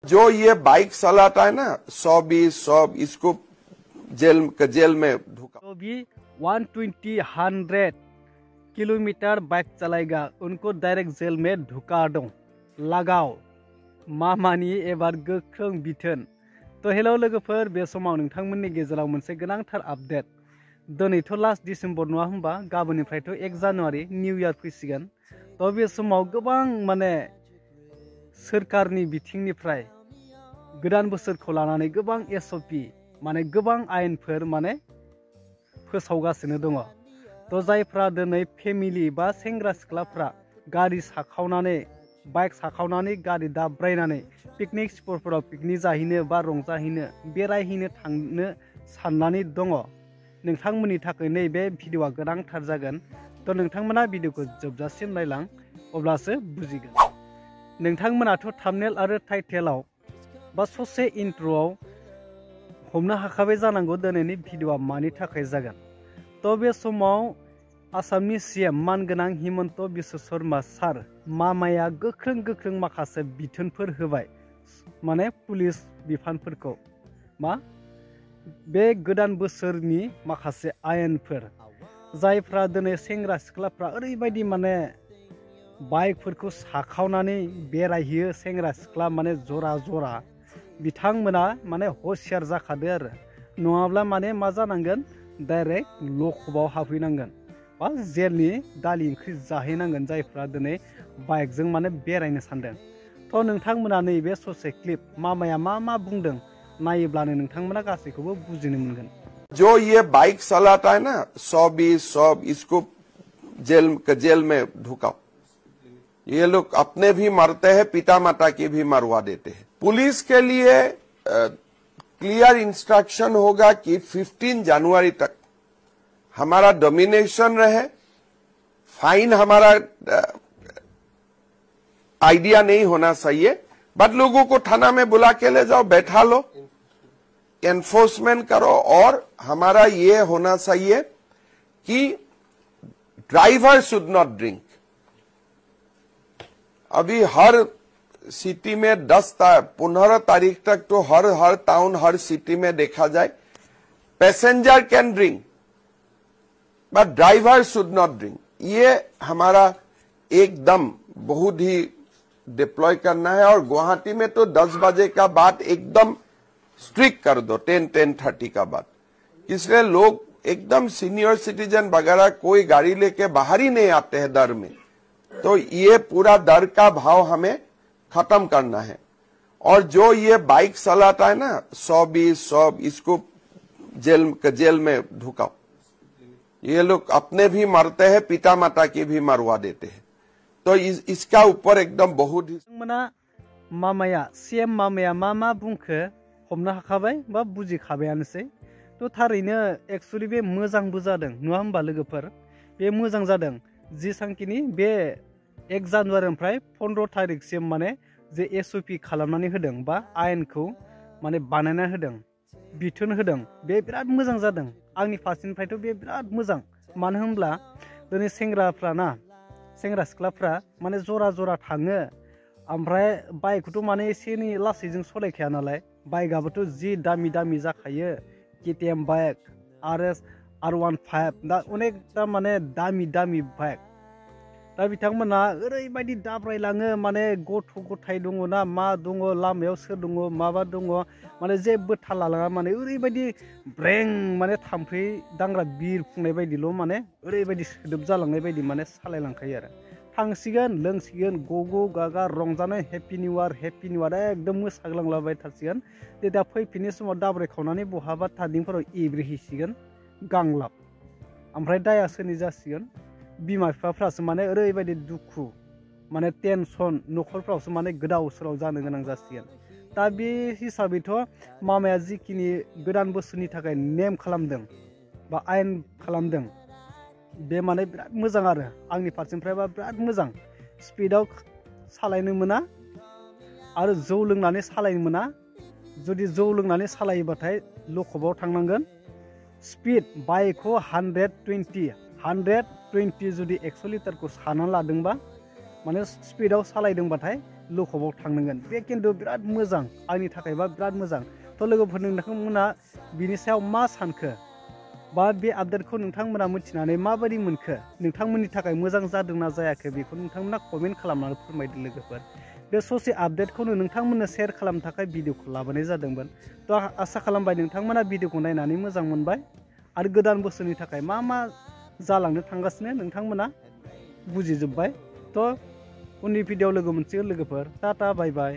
जो ये बाइक चलाता है ना 120 इसको जेल में ढुका। तो भी 120 किलोमीटर बाइक चलाएगा उनको डायरेक्ट जेल में ढुका दो लगाओ मामानी एबार गोख्रों बिथोन। तो हेलो लोगोफोर बे समाव नोंथांमोननि गेजेराव मोनसे गोनांथार आपडेट दिनैथ' लास्ट डिसेम्बर नङा होमबा गाबोननिफ्रायथ' 1 जानुवारि निउ इयार फैसिगोन। तो बे समाव गोबां माने सोरखारनि बिथिंनिफ्राय गोदान बोसोरखौ लानानै गोबां एसओपि माने गोबां आयेनफोर माने फोसावगासिनो दङ। तो जायफ्रा दिनै फेमिलि बा सेंग्रा सिख्लाफ्रा गारि साखावनानै बाइक साखावनानै गारि दाब्रायनानै पिकनिक स्पटफोराव पिकनिक जाहैनो बा रंजाहैनो बेरायहैनो थांनो साननानै दङ नोंथांमोननि थाखाय नैबे भिडिअआ गोनांथार जागोन। तो नोंथांमोना भिडिअखौ जोबजासिम नायलां अब्लासो बुजिगोन। नोंथांमोनाथ' थाम्बनेल आरो टाइटेलाव बा ससे इन्ट्र'आव हमनो हाखाबाय जानांगौ दिनैनि भिडिअआ मानि थाखाय जागोन। तो बे समाव आसामनि सीएम मानगोनां हिमन्त बिश्व शर्मा सार मामाया गोख्रों माखासे बिथोनफोर होबाय माने पुलिस बिफानफोरखौ मा बे गोदान बोसोरनि माखासे आयेनफोर जायफ्रा दिनै सेंग्रा सिख्लाफ्रा ओरैबायदि माने बाइकफोरखौ साखावनानै बेरायहैयो सेंग्रा सिख्ला माने जरा बिथांमोना माने हसियार जाखादो आरो नङाब्ला माने मा जानांगोन डाइरेक्ट लकआव हाबहैनांगोन बा जेलनि दालि ओंख्रि जाहैनांगोन जायफ्रा दिनै बाइकजों माने बेरायनो सानदों। तो नोंथांमोना नैबे ससे क्लिप मामाया मा बुंदों नायोब्लानो नोंथांमोना गासैखौबो बुजिनो मोनगोन। जो ये बाइक चलाता है ना 120 इसको जेल में ढुकाओ। ये लोग अपने भी मरते हैं पिता माता की भी मरवा देते हैं। पुलिस के लिए क्लियर इंस्ट्रक्शन होगा कि 15 जनवरी तक हमारा डोमिनेशन रहे। फाइन हमारा आइडिया नहीं होना चाहिए बट लोगों को थाना में बुला के ले जाओ बैठा लो एनफोर्समेंट करो। और हमारा ये होना चाहिए कि ड्राइवर शुड नॉट ड्रिंक। अभी हर सिटी में 15 तारीख तक तो हर टाउन हर सिटी में देखा जाए passenger can drink but driver should not drink. ये हमारा एकदम बहुत ही डिप्लॉय करना है। और गुवाहाटी में तो 10 बजे का बाद एकदम स्ट्रिक्ट कर दो 10-10:30 का बाद। इसलिए लोग एकदम सीनियर सिटीजन वगैरह कोई गाड़ी लेके बाहर ही नहीं आते हैं डर में। तो ये पूरा डर का भाव हमें खत्म करना है। और जो ये बाइक चलाता है ना 120 इसको जेल में ढुकाओ। ये लोग अपने भी मरते हैं पिता माता की भी मरवा देते हैं। तो इसका ऊपर एकदम बहुत ही मामाया सीएम मामाया मा बुंखो हमनो हाखाबाय बा बुजिखाबायानोसै। तो थारैनो एक्चुअली बे मोजांबो जादों नङा होमबा लोगोफोर बे मोजां जादों जेसांखिनि बे 1 जानुवारिनिफ्राय 15 तारिखसिम माने जे एसओपि खालामनानै होदों बा आयेनखौ माने बानायना होदों बिथोन होदों बे बिराद मोजां जादों। आंनि फारसेनिफ्रायथ' बे बिराद मोजां मानो होनब्ला दिनै सेंग्रा सिख्लाफ्रा माने जरा थाङो ओमफ्राय बाइकखौथ' माने एसे एनै लासैजों सलायखाया नालाय बाइकआबोथ' जि दामि जाखायो केटीएम बाइक R15 दा अनेकटा माने दामि बाइक। दा बिथांमोना ओरैबायदि दाब्रायलाङो माने गथ' गथाय दङ ना मा दङ लामायाव सोर दङ माबा दङ माने जेबो थाल लालाङा माने ओरैबायदि ब्रें माने थाम्फै दांग्रा बिरफुंनाय बायदिल' माने ओरैबायदि सोदोब जालांनाय बायदि माने सालायलांखायो आरो थांसिगोन लोंसिगोन गग' गागा रंजानाय हेपि निउ इयार एकदम मोसाग्लांलाबाय थासिगोन। जे दा फैफिननाय समाव दाब्रायखावनानै बहाबा थादिंफोराव एब्रेहैसिगोन गांलाब ओमफ्राय दाया सोरनि जासिगोन बिमा बिफाफ्रासो माने ओरैबायदि दुखु माने टेनसन न'खरफ्रावसो माने गोदाव सोराव जानो गोनां जासिगोन। दा बे हिसाबैथ' मामाया जिखिनि गोदान बोसोरनि थाखाय नेम खालामदों बा आयेन खालामदों बे माने बिराद मोजां आरो आंनि फारसेनिफ्रायबा बिराद मोजां। स्पिडआव सालायनो मोना आरो जौ लोंनानै सालायनो मोना। जुदि जौ लोंनानै सालायोबाथाय लकआव थांनांगोन। स्पिड बाइकखौ 120 जुदि 100 लिटारखौ साना लादोंबा माने स्पिडआव सालायदोंबाथाय लकबाव थांनांगोन बे खिन्थु बिराद मोजां आंनि थाखायबा बिराद मोजां थ' लोगोफोर नोंथांमोना बिनि सायाव मा सानखो बा बे आपडेटखौ नोंथांमोना मिथिनानै माबायदि मोनखो नोंथांमोननि थाखाय मोजां जादोंना जायाखै बेखौ नोंथांमोना कमेन्ट खालामनानै फोरमायदो लोगोफोर बे ससे आपडेटखौनो नोंथांमोननो शेयार खालामनो थाखाय भिडिअखौ लाबोनाय जादोंमोन थ' आसा खालामबाय नोंथांमोना भिडिअखौ नायनानै मोजां मोनबाय आरो गोदान बोसोरनि थाखाय मा मा जालांनो थांगासिनो नोंथांमोना बुजिजोब्बाय थ' उननि भिडिअ लोगो मोनसिगोन लोगोफोर टाटा बाय बाय